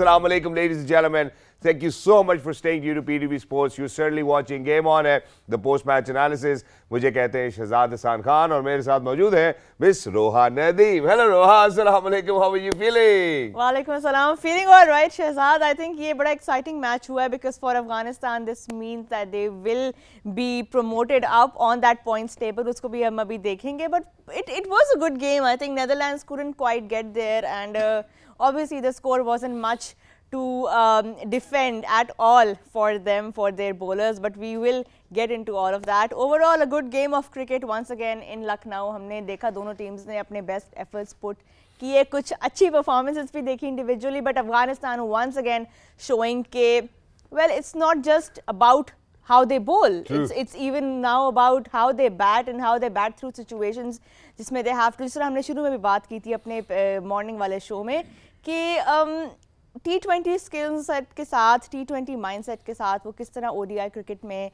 Assalamu alaikum, ladies and gentlemen. Thank you so much for staying tuned to PTV Sports. You're certainly watching Game On है, the post-match analysis. मुझे कहते हैं शहजाद हसन खान और मेरे साथ मौजूद है miss Roha Nadeem. Hello Roha, assalamu alaikum. How are you feeling? वालेकुम अस्सलाम. Feeling all right, Shehzad. I think ये बड़ा exciting match हुआ है because for Afghanistan this means that they will be promoted up on that points table. उसको भी हम अभी देखेंगे. But it was a good game. I think Netherlands couldn't quite get there, and obviously the score wasn't much to defend at all for them, for their bowlers, but we will get into all of that. Overall, a good game of cricket once again in Lucknow. हमने देखा दोनों teams ने अपने best efforts put किए, कुछ अच्छी performances भी देखी individually, but Afghanistan once again showing के well, it's not just about how they bowl. It's even now about how they bat and how they bat through situations जिसमें they have to. जिस तरह हमने शुरू में भी बात की थी अपने morning वाले show में कि T20 स्किल्स सेट के साथ, T20 माइंडसेट के साथ वो किस तरह ODI क्रिकेट में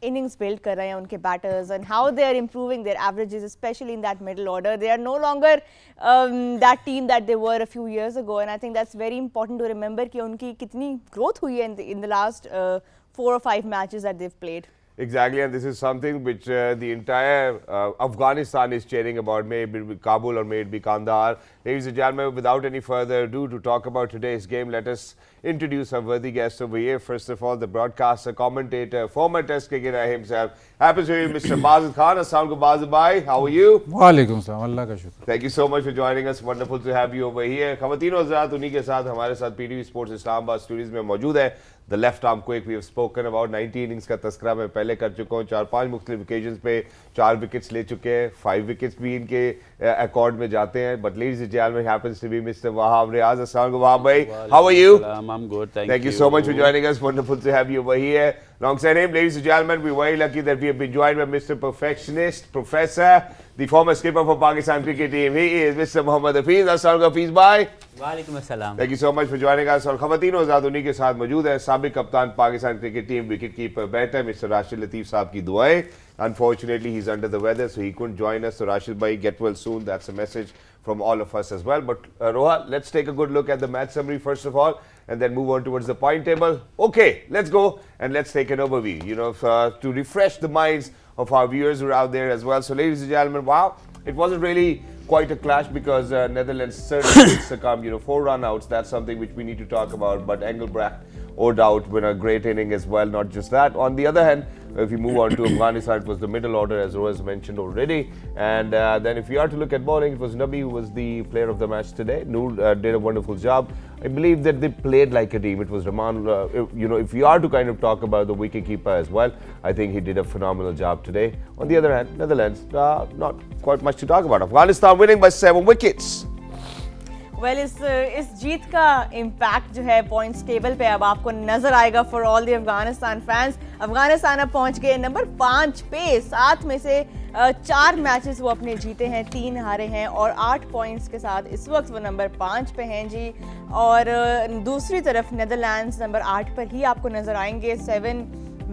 इनिंग्स बिल्ड कर रहे हैं उनके batters and how they are improving their averages especially in that middle order. They are no longer that team that they were a few years ago, and I think that's very important to remember कि उनकी कितनी growth हुई है in the last 4 or 5 matches that they have played. Exactly, and this is something which the entire Afghanistan is cheering about, may it be Kabul or may it be Kandahar. Ladies and gentlemen, without any further ado, to talk about today's game, let us introduce our worthy guest over here. First of all, the broadcaster, commentator, former Test cricketer himself, happens to be Mr. Bazid Khan. Assalamu alaikum, Bazid bhai. How are you? Walaikum salam, Allah ka shukr. Thank you so much for joining us. Wonderful to have you over here. Khawateen और हज़रात उन्हीं के साथ हमारे साथ PTV Sports Islamabad studios में मौजूद है. The left arm quick, we have spoken about 90 innings का तस्करा मैं पहले कर चुका हूँ. 4-5 मुख्तलिफ occasions पे 4 विकेट्स ले चुके हैं. 5 विकेट्स भी इनके अकॉर्ड में जाते हैं. But ladies and gentlemen, happens to be Mr. Wahab Riaz. Assalamu alaikum, Wahab bhai. How are you? I'm good, thank you. You so much for joining us. Wonderful to have you over here. Alongside him, ladies and gentlemen, we're very lucky that we have been joined by Mr. Perfectionist, Professor, the former skipper for Pakistan cricket team. He is Mr. Mohammad Hafiz. Assalamu alaikum, Hafiz bhai. वालेकुम अस्सलाम. Thank you so much for joining us. और खवातीन और ज़ात उन्हीं के साथ मौजूद है साबिक कप्तान Pakistan cricket team, wicket keeper batter mister Rashid Latif साहब की दुआएं. Unfortunately, he's under the weather, so he couldn't join us. So Rashid bhai, get well soon. That's a message from all of us as well. But Roha, let's take a good look at the match summary first of all, and then move on towards the point table. Okay, let's go and let's take an overview. You know, to refresh the minds of our viewers who are out there as well. So, ladies and gentlemen, wow, it wasn't really quite a clash because Netherlands certainly did succumb. You know, 4 run-outs. That's something which we need to talk about. But Engelbrecht, no doubt, win a great inning as well. Not just that. On the other hand, if you move on to Afghanistan, it was the middle order, as Roaz mentioned already. And then if you are to look at bowling, it was Nabi who was the player of the match today. Noor did a wonderful job. I believe that they played like a team. It was Rahman, you know, if you are to kind of talk about the wicketkeeper as well, I think he did a phenomenal job today. On the other hand, Netherlands, not quite much to talk about. Afghanistan winning by 7 wickets. Well, इस जीत का impact जो है points table पे अब आपको नजर आएगा for all the Afghanistan fans. Afghanistan अब पहुंच गए नंबर 5 पे. 7 में से 4 मैचेस वो अपने जीते हैं, 3 हारे हैं और 8 पॉइंट्स के साथ इस वक्त वो नंबर 5 पे हैं जी. और दूसरी तरफ नेदरलैंड्स नंबर 8 पर ही आपको नजर आएंगे. 7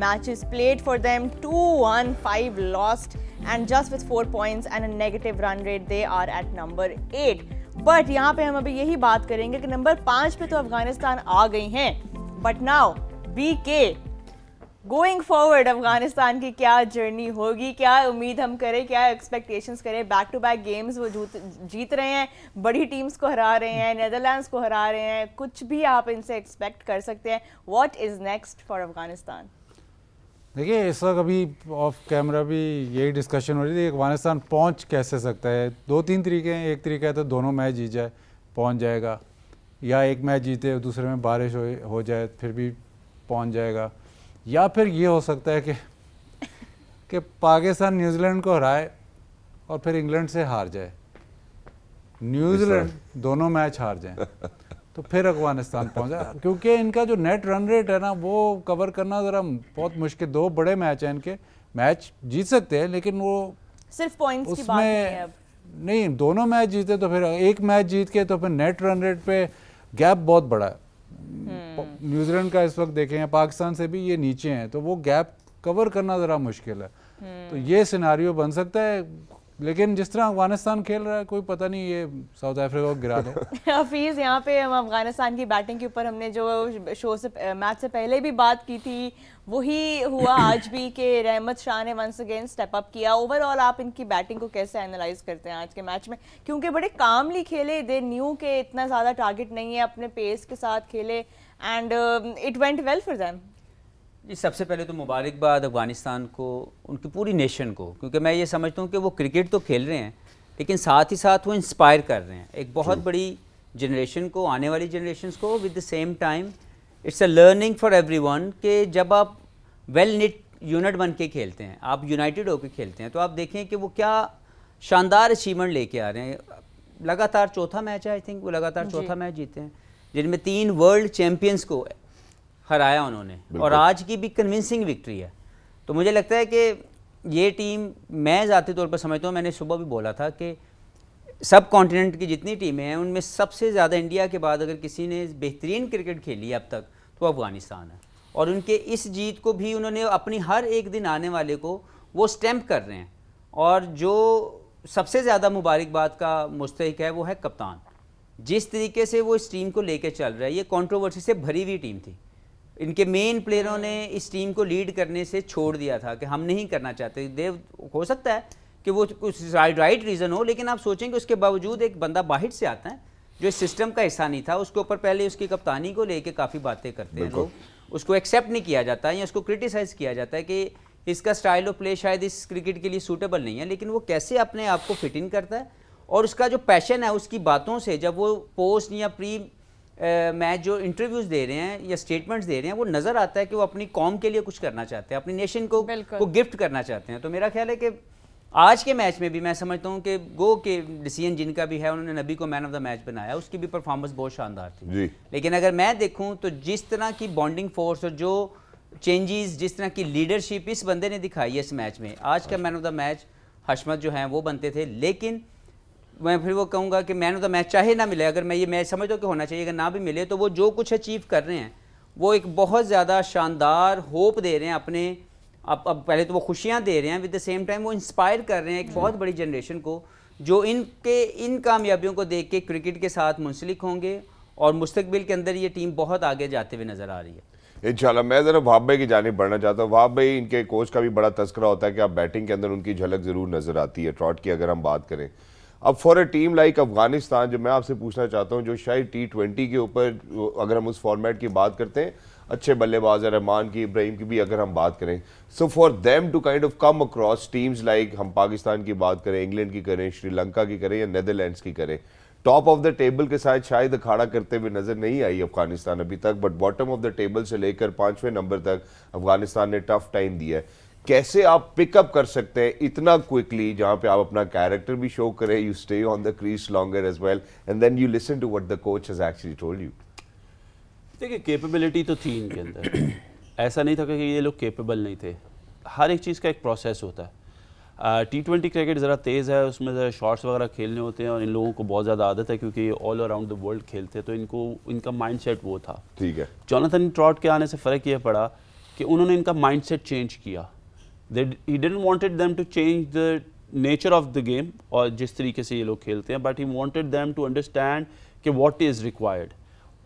matches played for them, 2-1-5 lost, and just with 4 points and a negative run rate, they are at number 8. But यहाँ पे हम अभी यही बात करेंगे कि नंबर 5 पे तो अफगानिस्तान आ गई हैं, but now BK going forward Afghanistan की क्या जर्नी होगी, क्या उम्मीद हम करें, क्या एक्सपेक्टेशंस करें. बैक टू बैक गेम्स वो जीत रहे हैं, बड़ी टीम्स को हरा रहे हैं, नेदरलैंड्स को हरा रहे हैं. कुछ भी आप इनसे एक्सपेक्ट कर सकते हैं. What is next for Afghanistan? देखिए, इस वक्त अभी ऑफ कैमरा भी यही डिस्कशन हो रही थी. अफगानिस्तान पहुंच कैसे सकता है. 2-3 तरीके हैं. एक तरीका है तो दोनों मैच जीत जाए, पहुंच जाएगा, या एक मैच जीते दूसरे में बारिश हो जाए फिर भी पहुंच जाएगा, या फिर ये हो सकता है कि पाकिस्तान न्यूजीलैंड को हराए और फिर इंग्लैंड से हार जाए, न्यूजीलैंड दोनों मैच हार जाएं तो फिर अफगानिस्तान पहुंचा. क्योंकि इनका जो नेट रन रेट है ना, वो कवर करना ज़रा बहुत मुश्किल. 2 बड़े मैच हैं इनके, मैच जीत सकते हैं लेकिन वो सिर्फ पॉइंट्स की बात है अब नहीं. दोनों मैच जीते तो फिर एक मैच जीत के तो फिर नेट रन रेट पे गैप बहुत बड़ा है. न्यूजीलैंड का इस वक्त देखें, पाकिस्तान से भी ये नीचे हैं, तो वो गैप कवर करना ज़रा मुश्किल है. तो ये सिनारियो बन सकता है लेकिन जिस तरह अफगानिस्तान खेल रहा है कोई पता नहीं ये साउथ अफ्रीका को गिरा दे। हफीज़, यहाँ पे हम अफगानिस्तान की बैटिंग के ऊपर हमने जो शो से मैच से पहले भी बात की थी वही हुआ आज भी कि रहमत शाह ने वंस अगेन स्टेप अप किया। ओवरऑल आप इनकी बैटिंग को कैसे एनालाइज करते हैं आज के मैच में, क्योंकि बड़े कामली खेले, दे न्यू के इतना ज़्यादा टारगेट नहीं है, अपने पेस के साथ खेले and it went well for them. जी, सबसे पहले तो मुबारकबाद अफ़गानिस्तान को, उनकी पूरी नेशन को, क्योंकि मैं ये समझता हूँ कि वो क्रिकेट तो खेल रहे हैं लेकिन साथ ही साथ वो इंस्पायर कर रहे हैं एक बहुत बड़ी जनरेशन को, आने वाली जनरेशन्स को। With the same time it's a learning for everyone कि जब आप वेल निट यूनिट बन के खेलते हैं, आप यूनाइटेड होकर खेलते हैं, तो आप देखें कि वो क्या शानदार अचीवमेंट लेके आ रहे हैं। लगातार चौथा मैच है, आई थिंक वो लगातार चौथा मैच जीते हैं, जिनमें 3 वर्ल्ड चैम्पियंस को हराया उन्होंने, और आज की भी कन्विंसिंग विक्ट्री है। तो मुझे लगता है कि ये टीम, मैं ज़ाती तौर पर समझता हूँ, मैंने सुबह भी बोला था कि सब कॉन्टिनेंट की जितनी टीमें हैं उनमें सबसे ज़्यादा इंडिया के बाद अगर किसी ने बेहतरीन क्रिकेट खेली अब तक तो अफ़गानिस्तान है। और उनके इस जीत को भी उन्होंने अपनी हर एक दिन आने वाले को वो स्टैम्प कर रहे हैं। और जो सबसे ज़्यादा मुबारकबाद का मुस्तहिक है वो है कप्तान, जिस तरीके से वो इस टीम को लेकर चल रहा है। ये कंट्रोवर्सी से भरी हुई टीम थी, इनके मेन प्लेयरों ने इस टीम को लीड करने से छोड़ दिया था कि हम नहीं करना चाहते। देव, हो सकता है कि वो कुछ राइट रीज़न हो, लेकिन आप सोचें कि उसके बावजूद एक बंदा बाहर से आता है जो इस सिस्टम का हिस्सा नहीं था, उसके ऊपर पहले उसकी कप्तानी को लेके काफ़ी बातें करते हैं लोग, उसको एक्सेप्ट नहीं किया जाता या उसको क्रिटिसाइज़ किया जाता है कि इसका स्टाइल ऑफ प्ले शायद इस क्रिकेट के लिए सूटेबल नहीं है। लेकिन वो कैसे अपने आप को फिट इन करता है और उसका जो पैशन है उसकी बातों से, जब वो पोस्ट या प्री मैच जो इंटरव्यूज़ दे रहे हैं या स्टेटमेंट्स दे रहे हैं, वो नज़र आता है कि वो अपनी कौम के लिए कुछ करना चाहते हैं, अपनी नेशन को गिफ्ट करना चाहते हैं। तो मेरा ख्याल है कि आज के मैच में भी मैं समझता हूँ कि गो के डिसीजन जिनका भी है, उन्होंने नबी को मैन ऑफ द मैच बनाया, उसकी भी परफॉर्मेंस बहुत शानदार थी। लेकिन अगर मैं देखूँ तो जिस तरह की बॉन्डिंग फोर्स और जो चेंजेस, जिस तरह की लीडरशिप इस बंदे ने दिखाई है इस मैच में, आज का मैन ऑफ द मैच हशमत जो हैं वो बनते थे। लेकिन मैं फिर वो कहूँगा कि मैन ऑफ द मैच चाहे ना मिले, अगर मैं ये मैच समझता हूँ कि होना चाहिए, अगर ना भी मिले तो वो जो कुछ अचीव कर रहे हैं वो एक बहुत ज़्यादा शानदार होप दे रहे हैं अपने। अब पहले तो वो खुशियाँ दे रहे हैं, विद द सेम टाइम वो इंस्पायर कर रहे हैं एक बहुत बड़ी जनरेशन को, जो इन कामयाबियों को देख के क्रिकेट के साथ मुंसलिक होंगे और मुस्तकबिल के अंदर ये टीम बहुत आगे जाते हुए नज़र आ रही है। इंशाल्लाह। मैं ज़रा वहाब भाई की जानिब बढ़ना चाहता हूँ। वहाब भाई, इनके कोच का भी बड़ा तस्करा होता है कि आप बैटिंग के अंदर उनकी झलक ज़रूर नज़र आती है, ट्रॉट की अगर हम बात करें। अब for a team like Afghanistan, जो मैं आपसे पूछना चाहता हूँ, जो शायद T20 के ऊपर अगर हम उस फॉर्मेट की बात करते हैं, अच्छे बल्लेबाज है, रहमान की, इब्राहिम की भी अगर हम बात करें, so for them to kind of come across teams like, हम पाकिस्तान की बात करें, इंग्लैंड की करें, श्रीलंका की करें या नेदरलैंड्स की करें, टॉप ऑफ द टेबल के साथ शायद अखाड़ा करते हुए नजर नहीं आई अफगानिस्तान अभी तक, but bottom of the table से लेकर 5वें नंबर तक अफगानिस्तान ने टफ टाइम दिया है। कैसे आप पिकअप कर सकते हैं इतना क्विकली, जहां पे आप अपना कैरेक्टर भी शो करें, you stay on the crease longer as well and then you listen to what the coach has actually told you? देखिए, कैपेबिलिटी तो थी इनके अंदर, ऐसा नहीं था कि ये लोग कैपेबल नहीं थे। हर एक चीज़ का एक प्रोसेस होता है। T20 क्रिकेट ज़रा तेज़ है, उसमें ज़रा शॉट्स वगैरह खेलने होते हैं और इन लोगों को बहुत ज़्यादा आदत है क्योंकि ये ऑल अराउंड द वर्ल्ड खेलते हैं, तो इनका माइंडसेट वो था। ठीक है। जोनाथन ट्रॉट के आने से फ़र्क ये पड़ा कि उन्होंने इनका माइंडसेट चेंज किया। He didn't wanted them to change the nature of the game और जिस तरीके से ये लोग खेलते हैं, but he wanted them to understand कि व्हाट इज़ रिक्वायर्ड।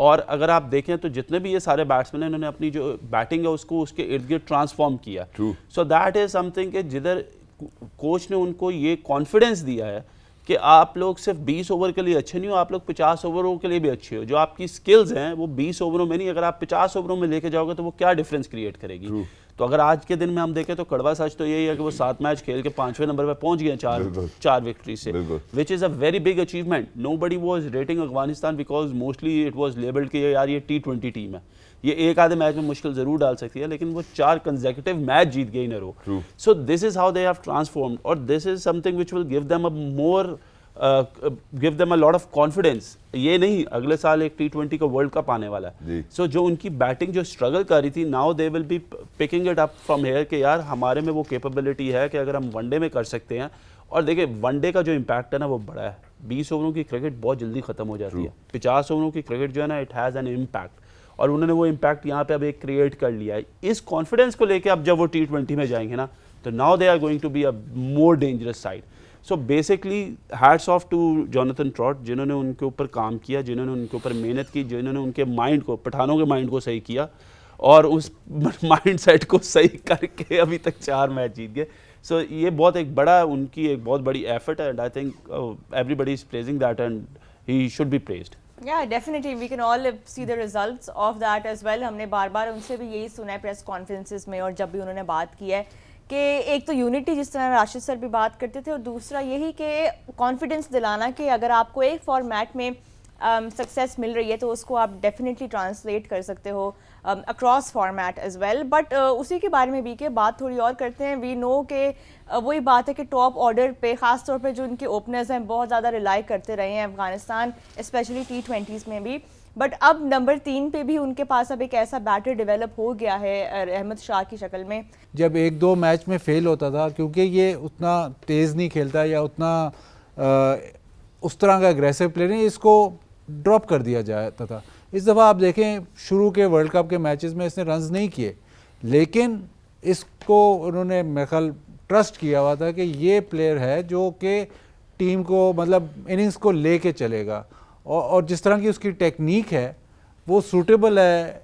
और अगर आप देखें तो जितने भी ये सारे बैट्समैन हैं, इन्होंने अपनी जो बैटिंग है उसको उसके इर्द गिर्द ट्रांसफॉर्म किया। सो दैट इज़ समथिंग कि जिधर कोच ने उनको ये कॉन्फिडेंस दिया है कि आप लोग सिर्फ 20 ओवर के लिए अच्छे नहीं हो, आप लोग 50 ओवरों के लिए भी अच्छे हो। जो आपकी स्किल्स हैं वो 20 ओवरों में नहीं, अगर आप 50 ओवरों में लेके जाओगे तो वो क्या डिफरेंस क्रिएट करेगी। तो अगर आज के दिन में हम देखें तो कड़वा सच तो यही है कि वो 7 मैच खेल के 5वें नंबर पे पहुंच गए चार विक्ट्री से, which is a very big achievement. Nobody was rating Afghanistan because mostly it was labelled कि यार ये T20 टीम है, ये एक आधे मैच में मुश्किल जरूर डाल सकती है, लेकिन वो 4 कंसेक्यूटिव मैच जीत गई in a row. So this is how they have transformed और this is something which will give them a lot of confidence. ये नहीं अगले साल एक T20 का वर्ल्ड कप आने वाला है। सो जो उनकी बैटिंग जो स्ट्रगल कर रही थी, now they will be picking it up from here कि यार हमारे में वो कैपेबिलिटी है कि अगर हम वनडे में कर सकते हैं। और देखिए वनडे का जो इम्पैक्ट है ना वो बड़ा है। 20 ओवरों की क्रिकेट बहुत जल्दी खत्म हो जाती है, 50 ओवरों की क्रिकेट जो है ना इट हैज़ एन इम्पैक्ट, और उन्होंने वो इम्पैक्ट यहाँ पे अब एक क्रिएट कर लिया है। इस कॉन्फिडेंस को लेके अब जब वो T20 में जाएंगे ना तो now they are going to be a more dangerous side. So basically hats off to Jonathan Trott, जिन्होंने उनके ऊपर काम किया, जिन्होंने उनके ऊपर मेहनत की, जिन्होंने उनके माइंड को, पठानों के माइंड को सही किया और उस माइंड सेट को सही करके अभी तक 4 मैच जीत गए. सो ये बहुत एक बड़ा, उनकी एक बहुत बड़ी एफर्ट है, and I think everybody is praising that and he should B praised. Yeah, definitely. We can all see the results of that as well. हमने बार-बार उनसे भी यही सुना है प्रेस कॉन्फ्रेंसेस में और जब भी उन्होंने बात की है कि एक तो यूनिटी, जिस तरह राशिद सर भी बात करते थे, और दूसरा यही कि कॉन्फिडेंस दिलाना कि अगर आपको एक फॉर्मेट में सक्सेस मिल रही है तो उसको आप डेफिनेटली ट्रांसलेट कर सकते हो across format as well. But उसी के बारे में भी के बात थोड़ी और करते हैं. वी नो कि वही बात है कि टॉप ऑर्डर पे ख़ास तौर पे जो उनके ओपनर्स हैं बहुत ज़्यादा रिलाई करते रहे हैं अफगानिस्तान, स्पेशली T20s में भी. बट अब नंबर 3 पे भी उनके पास अब एक ऐसा बैटर डेवलप हो गया है अहमद शाह की शक्ल में. जब 1-2 मैच में फेल होता था क्योंकि ये उतना तेज़ नहीं खेलता या उतना उस तरह का एग्रेसिव प्लेयर नहीं, इसको ड्रॉप कर दिया जाता था. इस दफ़ा आप देखें शुरू के वर्ल्ड कप के मैचेस में इसने रन्स नहीं किए, लेकिन इसको उन्होंने मेरे ख्याल ट्रस्ट किया हुआ था कि ये प्लेयर है जो कि टीम को मतलब इनिंग्स को लेके चलेगा, और जिस तरह की उसकी टेक्निक है वो सूटेबल है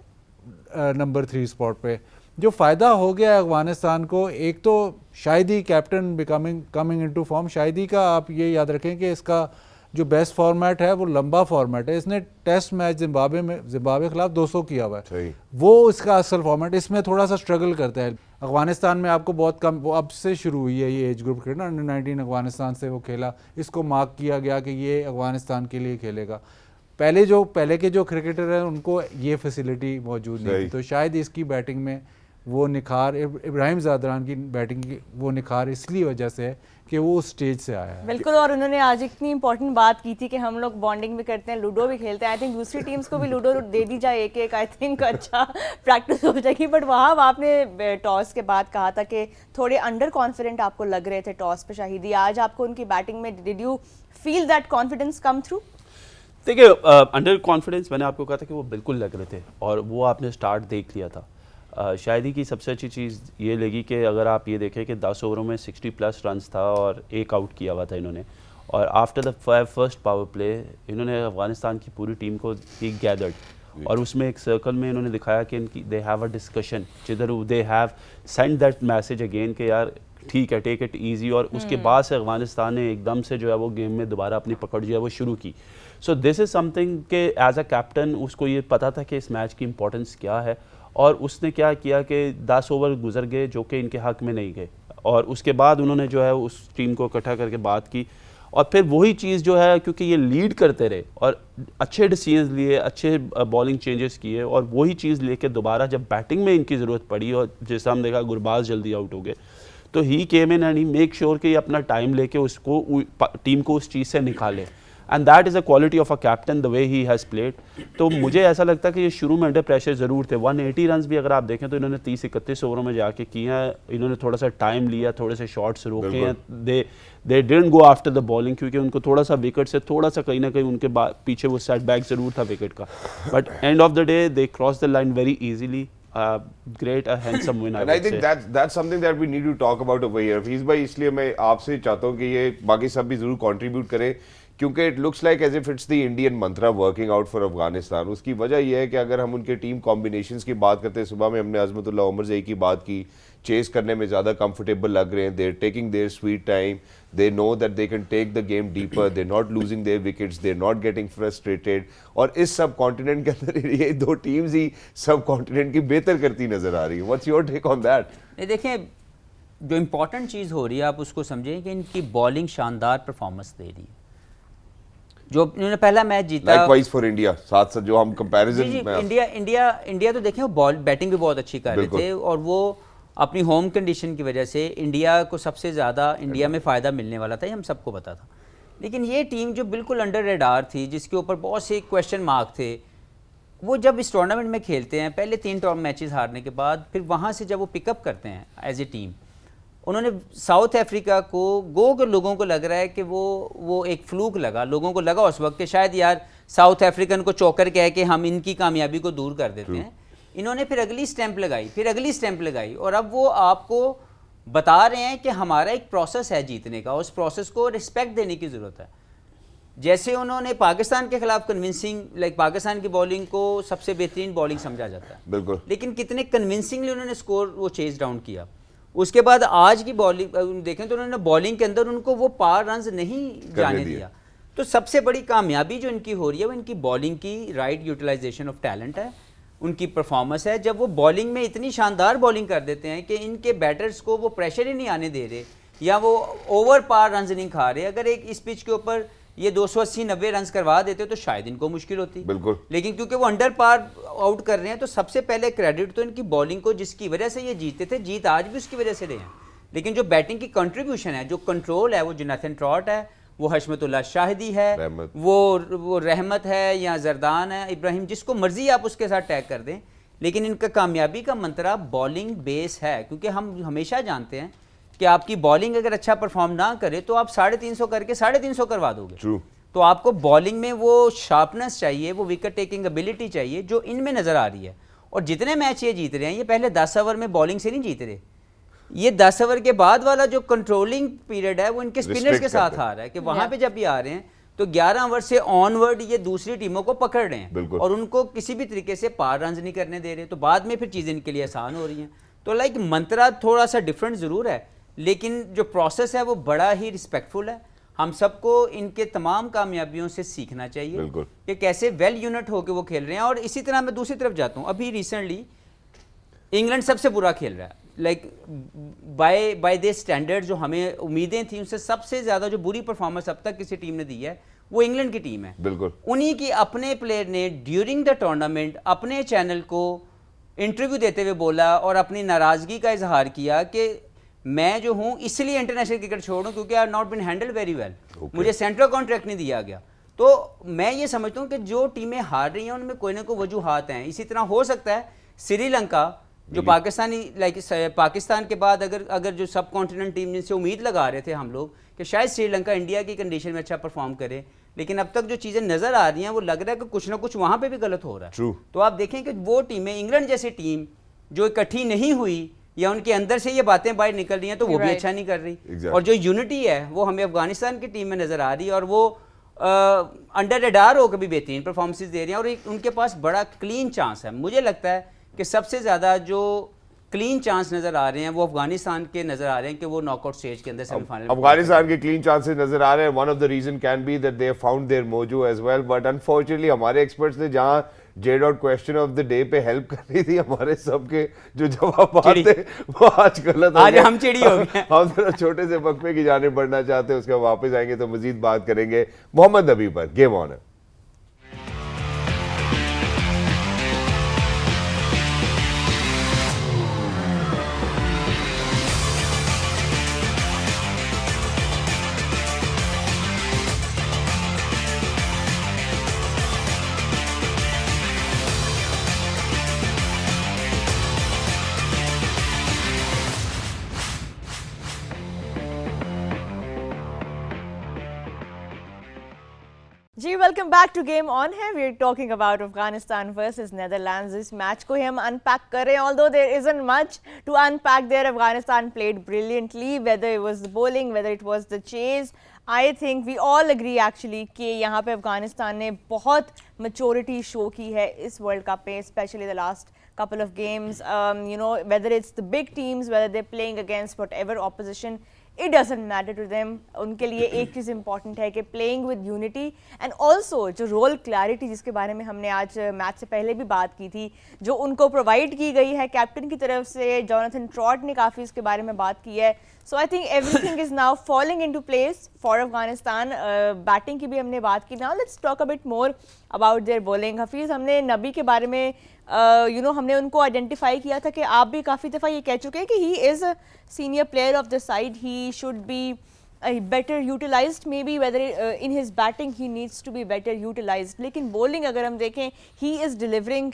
नंबर 3 स्पॉट पे. जो फ़ायदा हो गया है अफगानिस्तान को, एक तो Shahidi captain coming into form. Shahidi का आप ये याद रखें कि इसका जो बेस्ट फॉर्मेट है वो लंबा फॉर्मेट है. इसने टेस्ट मैच जिम्बाब्वे खिलाफ 200 किया हुआ है, वो इसका असल फॉर्मेट. इसमें थोड़ा सा स्ट्रगल करता है. अफगानिस्तान में आपको बहुत कम, वो अब से शुरू हुई है ये age group cricket, under 19 Afghanistan से वो खेला, इसको मार्क किया गया कि ये अफगानिस्तान के लिए खेलेगा. पहले के जो क्रिकेटर हैं उनको ये फैसिलिटी मौजूद नहीं थी, तो शायद इसकी बैटिंग में वो निखार, इब्राहिम ज़ादरान की बैटिंग की वो निखार इसलिए वजह से है कि वो उस स्टेज से आया है. बिल्कुल. और उन्होंने आज इतनी इंपॉर्टेंट बात की थी कि हम लोग बॉन्डिंग भी करते हैं, लूडो भी खेलते हैं. आई थिंक दूसरी टीम्स को भी लूडो दे दी जाए एक, आई थिंक अच्छा प्रैक्टिस हो जाएगी. बट वहाँ आपने टॉस के बाद कहा था कि थोड़े अंडर कॉन्फिडेंट आपको लग रहे थे टॉस पे शाहिदी. आज आपको उनकी बैटिंग में did you feel that confidence come through? देखिए, अंडर कॉन्फिडेंस मैंने आपको कहा था कि वो बिल्कुल लग रहे थे, और वो आपने स्टार्ट देख लिया था. शाहिदी की सबसे अच्छी चीज़ ये लगी कि अगर आप ये देखें कि 10 ओवरों में 60+ रन्स था और 1 आउट किया हुआ था इन्होंने, और after the first power play इन्होंने अफगानिस्तान की पूरी टीम को ही गैदर्ड, और उसमें एक सर्कल में इन्होंने दिखाया कि इनकी दे हैव अ डिस्कशन, जिधर they have send that message again कि यार ठीक है, टेक इट ईजी. और उसके बाद से अफगानिस्तान ने एकदम से जो है वो गेम में दोबारा अपनी पकड़ जो है वो शुरू की. सो दिस इज़ समथिंग कि एज अ कैप्टन उसको ये पता था कि इस मैच की इंपॉर्टेंस क्या है, और उसने क्या किया कि 10 ओवर गुजर गए जो कि इनके हक में नहीं गए, और उसके बाद उन्होंने जो है उस टीम को इकट्ठा करके बात की, और फिर वही चीज़ जो है क्योंकि ये लीड करते रहे और अच्छे डिसीजंस लिए, अच्छे बॉलिंग चेंजेस किए, और वही चीज़ लेके दोबारा जब बैटिंग में इनकी ज़रूरत पड़ी और जैसा हम देखा गुरबाज जल्दी आउट हो गए, तो he came in and he make sure कि ये अपना टाइम लेके उसको टीम को उस चीज़ से निकाले. And that is a quality of a captain the way he has played. तो मुझे ऐसा लगता है कि ये शुरू में अंडर प्रेशर ज़रूर थे. 180 रन्स भी अगर आप देखें तो इन्होंने 30-31 ओवरों में जाके किए हैं. इन्होंने थोड़ा सा टाइम लिया, थोड़े से शॉट्स रोके हैं. They didn't go after the bowling क्योंकि उनको थोड़ा सा विकेट से थोड़ा सा कहीं ना कहीं उनके पीछे वो सेटबैक ज़रूर था विकेट का. But end of the day they cross the line very easily. Great, a handsome win. And I think that's something that we need to talk about over here. Fees भाई, इसलिए मैं आपसे चाहता हूँ कि ये बाकी सब भी जरूर कंट्रीब्यूट करें, क्योंकि it looks like as if it's the Indian mantra working out for Afghanistan. उसकी वजह यह है कि अगर हम उनके टीम कॉम्बिनेशंस की बात करते हैं, सुबह में हमने अजमतुल्लाह उमर ज़ई की बात की, चेस करने में ज़्यादा कंफर्टेबल लग रहे हैं, they are taking their sweet time, they know that they can take the game deeper, they're not losing their wickets, they're not getting frustrated. और इस सब कॉन्टिनेंट के अंदर ये दो टीम्स ही सब कॉन्टिनेंट की बेहतर करती नजर आ रही है. What's your take on that? नहीं, देखें, जो इम्पोर्टेंट चीज़ हो रही है आप उसको समझें कि इनकी बॉलिंग शानदार परफॉर्मेंस दे रही है. जो इन्होंने पहला मैच जीता, लाइकवाइज फॉर इंडिया, साथ साथ जो हम कंपैरिजन में इंडिया तो देखें वो बैटिंग भी बहुत अच्छी कर रहे थे, और वो अपनी होम कंडीशन की वजह से इंडिया को सबसे ज़्यादा इंडिया में फ़ायदा मिलने वाला था, ये हम सबको पता था. लेकिन ये टीम जो बिल्कुल अंडर रेडार थी, जिसके ऊपर बहुत से क्वेश्चन मार्क थे, वो जब इस टूर्नामेंट में खेलते हैं, पहले 3 मैचेस हारने के बाद, फिर वहाँ से जब वो पिकअप करते हैं एज ए टीम, उन्होंने साउथ अफ्रीका को के लोगों को लग रहा है कि वो एक फ्लूक लगा, लोगों को लगा उस वक्त कि शायद यार साउथ अफ्रीकन को चौकर कह के हम इनकी कामयाबी को दूर कर देते हैं. इन्होंने फिर अगली स्टैंप लगाई, फिर अगली स्टैंप लगाई, और अब वो आपको बता रहे हैं कि हमारा एक प्रोसेस है जीतने का, उस प्रोसेस को रिस्पेक्ट देने की ज़रूरत है। जैसे उन्होंने पाकिस्तान के खिलाफ कन्विंसिंग, पाकिस्तान की बॉलिंग को सबसे बेहतरीन बॉलिंग समझा जाता है, बिल्कुल, लेकिन कितने कन्विंसिंगली उन्होंने स्कोर वो चेज डाउन किया। उसके बाद आज की बॉलिंग देखें तो उन्होंने बॉलिंग के अंदर उनको वो पार रन नहीं जाने दिया। तो सबसे बड़ी कामयाबी जो इनकी हो रही है वो इनकी बॉलिंग की राइट यूटिलाइजेशन ऑफ टैलेंट है, उनकी परफॉर्मेंस है। जब वो बॉलिंग में इतनी शानदार बॉलिंग कर देते हैं कि इनके बैटर्स को वो प्रेशर ही नहीं आने दे रहे या वो ओवर पार रन नहीं खा रहे। अगर एक इस पिच के ऊपर ये 280-90 रन करवा देते तो शायद इनको मुश्किल होती, बिल्कुल, लेकिन क्योंकि वो अंडर पार आउट कर रहे हैं तो सबसे पहले क्रेडिट तो इनकी बॉलिंग को, जिसकी वजह से ये जीते थे। जीत आज भी उसकी वजह से रहे हैं, लेकिन जो बैटिंग की कंट्रीब्यूशन है, जो कंट्रोल है, वो जोनाथन ट्रॉट है, वो हशमतुल्लाह शाहिदी है, वो रहमत है या जरदान है, इब्राहिम, जिसको मर्जी आप उसके साथ टैग कर दें, लेकिन इनका कामयाबी का मंत्रा बॉलिंग बेस है। क्योंकि हम हमेशा जानते हैं कि आपकी बॉलिंग अगर अच्छा परफॉर्म ना करे तो आप 350 करके 350 करवा दोगे। True. तो आपको बॉलिंग में वो शार्पनेस चाहिए, वो विकेट टेकिंग एबिलिटी चाहिए जो इनमें नज़र आ रही है। और जितने मैच ये जीत रहे हैं, ये पहले 10 ओवर में बॉलिंग से नहीं जीत रहे, ये 10 ओवर के बाद वाला जो कंट्रोलिंग पीरियड है वो इनके स्पिनर्स के साथ आ रहा है कि वहाँ पे जब भी आ रहे हैं तो 11 ओवर से ऑनवर्ड ये दूसरी टीमों को पकड़ रहे हैं और उनको किसी भी तरीके से पार रन नहीं करने दे रहे। तो बाद में फिर चीज़ें इनके लिए आसान हो रही हैं। तो मंत्रा थोड़ा सा डिफरेंट ज़रूर है, लेकिन जो प्रोसेस है वो बड़ा ही रिस्पेक्टफुल है। हम सबको इनके तमाम कामयाबियों से सीखना चाहिए कि कैसे वेल यूनिट होकर वो खेल रहे हैं। और इसी तरह मैं दूसरी तरफ जाता हूँ, अभी रिसेंटली इंग्लैंड सबसे बुरा खेल रहा है, बाय दे स्टैंडर्ड जो हमें उम्मीदें थी उनसे सबसे ज़्यादा जो बुरी परफॉर्मेंस अब तक किसी टीम ने दी है वो इंग्लैंड की टीम है। बिल्कुल, उन्हीं की अपने प्लेयर ने ड्यूरिंग द टूर्नामेंट अपने चैनल को इंटरव्यू देते हुए बोला और अपनी नाराज़गी का इजहार किया कि मैं जो हूँ इसलिए इंटरनेशनल क्रिकेट छोड़ूं क्योंकि I have not been handle very well, मुझे सेंट्रल कॉन्ट्रैक्ट नहीं दिया गया। तो मैं ये समझता हूँ कि जो टीमें हार रही हैं उनमें कोई ना कोई वजूहात हैं। इसी तरह हो सकता है श्रीलंका जो पाकिस्तान के बाद अगर जो सब कॉन्टिनेंट टीम जिनसे उम्मीद लगा रहे थे हम लोग कि शायद श्रीलंका इंडिया की कंडीशन में अच्छा परफॉर्म करे, लेकिन अब तक जो चीज़ें नज़र आ रही हैं वो लग रहा है कि कुछ ना कुछ वहाँ पे भी गलत हो रहा है। True. तो आप देखें कि वो टीमें, इंग्लैंड जैसी टीम जो इकट्ठी नहीं हुई या उनके अंदर से ये बातें बाहर निकल रही हैं तो वो भी अच्छा नहीं कर रही। और जो यूनिटी है वो हमें अफगानिस्तान की टीम में नज़र आ रही है और वो अंडर रेडार होकर भी बेहतरीन परफॉर्मेंसेस दे रही हैं और उनके पास बड़ा क्लीन चांस है। मुझे लगता है कि सबसे ज़्यादा जो क्लीन चांस नज़र आ रहे हैं वो अफगानिस्तान के नज़र आ रहे हैं कि वो नॉकआउट स्टेज के अंदर सेमीफाइनल। अफगानिस्तान के क्लीन चांसेस नजर आ रहे हैं। One of the reason can be that they found their mojo as well, but unfortunately हमारे एक्सपर्ट्स ने जहां जेड आउट क्वेश्चन ऑफ द डे पे हेल्प कर रही थी, हमारे सबके जो जवाब थे वो आज गलत हो गए। हम चिड़ी हो गए। हम जरा छोटे से वक्फे की जाने बढ़ना चाहते हैं, उसके बाद वापस आएंगे तो मजीद बात करेंगे मोहम्मद नबी पर। गेम ऑन है। जी welcome back to game on है। We are talking about Afghanistan versus Netherlands. इस मैच को ही हम अनपैक कर रहे हैं, although there isn't much to unpack there. Afghanistan played brilliantly, whether it was the bowling, whether it was the chase. I think we all agree actually कि यहाँ पे अफगानिस्तान ने बहुत मैच्योरिटी शो की है इस वर्ल्ड कप पे, specially the last couple of games. Whether it's the big teams, whether they're playing against whatever opposition, it doesn't matter to them. उनके लिए एक चीज़ important है कि playing with unity and also जो role clarity जिसके बारे में हमने आज मैच से पहले भी बात की थी, जो उनको provide की गई है कैप्टन की तरफ से, जोनाथन ट्रॉट ने काफ़ी इसके बारे में बात की है। So I think everything is now falling into place for Afghanistan. Batting की भी हमने बात की। Now let's talk a bit more about their bowling. Hafeez, हमने नबी के बारे में हमने उनको आइडेंटिफाई किया था कि आप भी काफ़ी दफ़ा ये कह चुके हैं कि he is a senior player of the side, he should be better utilised, maybe whether in his batting he needs to be better utilised. लेकिन बॉलिंग अगर हम देखें, he is delivering